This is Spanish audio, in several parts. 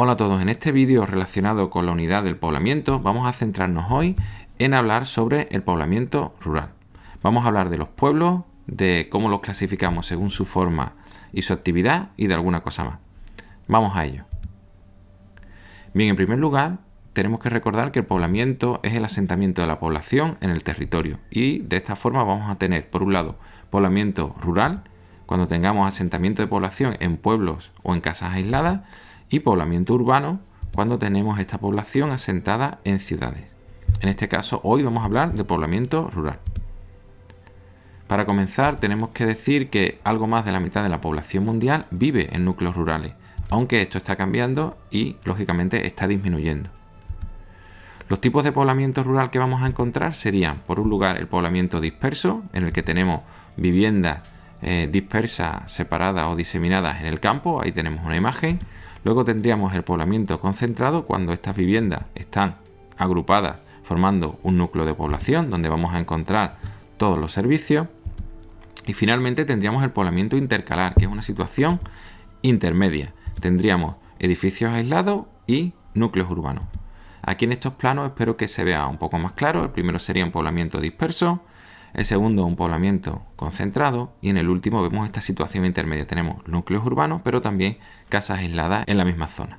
Hola a todos, en este vídeo relacionado con la unidad del poblamiento vamos a centrarnos hoy en hablar sobre el poblamiento rural. Vamos a hablar de los pueblos, de cómo los clasificamos según su forma y su actividad y de alguna cosa más. Vamos a ello. Bien, en primer lugar tenemos que recordar que el poblamiento es el asentamiento de la población en el territorio y de esta forma vamos a tener, por un lado, poblamiento rural, cuando tengamos asentamiento de población en pueblos o en casas aisladas, y poblamiento urbano cuando tenemos esta población asentada en ciudades. En este caso, hoy vamos a hablar de poblamiento rural. Para comenzar, tenemos que decir que algo más de la mitad de la población mundial vive en núcleos rurales, aunque esto está cambiando y, lógicamente, está disminuyendo. Los tipos de poblamiento rural que vamos a encontrar serían, por un lugar, el poblamiento disperso, en el que tenemos viviendas dispersas, separadas o diseminadas en el campo. Ahí tenemos una imagen. Luego tendríamos el poblamiento concentrado, cuando estas viviendas están agrupadas formando un núcleo de población donde vamos a encontrar todos los servicios. Y finalmente tendríamos el poblamiento intercalar, que es una situación intermedia. Tendríamos edificios aislados y núcleos urbanos. Aquí en estos planos espero que se vea un poco más claro. El primero sería un poblamiento disperso, el segundo un poblamiento concentrado y en el último vemos esta situación intermedia. Tenemos núcleos urbanos pero también casas aisladas en la misma zona.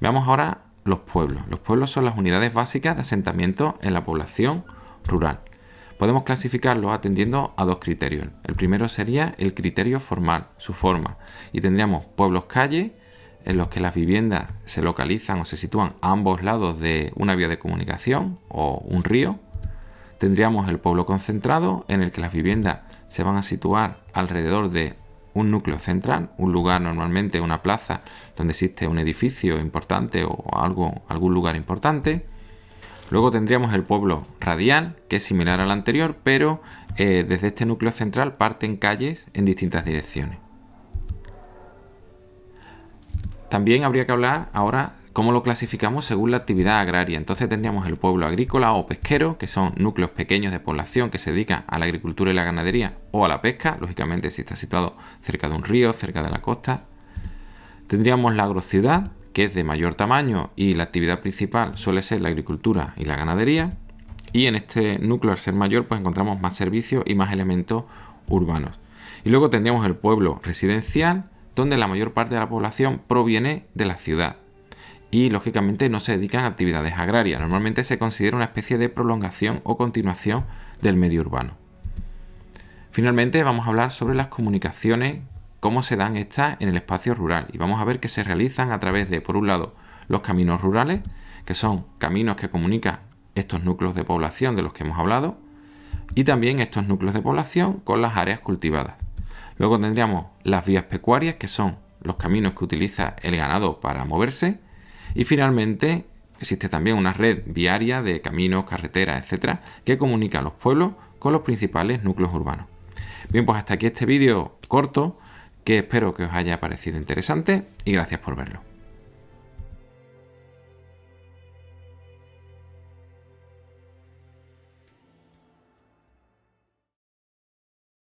Veamos ahora los pueblos. Los pueblos son las unidades básicas de asentamiento en la población rural. Podemos clasificarlos atendiendo a dos criterios. El primero sería el criterio formal, su forma, y tendríamos pueblos-calle en los que las viviendas se localizan o se sitúan a ambos lados de una vía de comunicación o un río. Tendríamos el pueblo concentrado, en el que las viviendas se van a situar alrededor de un núcleo central, un lugar, normalmente una plaza donde existe un edificio importante o algún lugar importante. Luego tendríamos el pueblo radial, que es similar al anterior, pero desde este núcleo central parten calles en distintas direcciones. También habría que hablar ahora cómo lo clasificamos según la actividad agraria. Entonces tendríamos el pueblo agrícola o pesquero, que son núcleos pequeños de población que se dedican a la agricultura y la ganadería o a la pesca, lógicamente si está situado cerca de un río, cerca de la costa. Tendríamos la agrociudad, que es de mayor tamaño y la actividad principal suele ser la agricultura y la ganadería. Y en este núcleo, al ser mayor, pues encontramos más servicios y más elementos urbanos. Y luego tendríamos el pueblo residencial, donde la mayor parte de la población proviene de la ciudad y lógicamente no se dedican a actividades agrarias. Normalmente se considera una especie de prolongación o continuación del medio urbano. Finalmente vamos a hablar sobre las comunicaciones, cómo se dan estas en el espacio rural, y vamos a ver que se realizan a través de, por un lado, los caminos rurales, que son caminos que comunican estos núcleos de población de los que hemos hablado, y también estos núcleos de población con las áreas cultivadas. Luego tendríamos las vías pecuarias, que son los caminos que utiliza el ganado para moverse. Y finalmente existe también una red viaria de caminos, carreteras, etcétera, que comunica a los pueblos con los principales núcleos urbanos. Bien, pues hasta aquí este vídeo corto, que espero que os haya parecido interesante y gracias por verlo.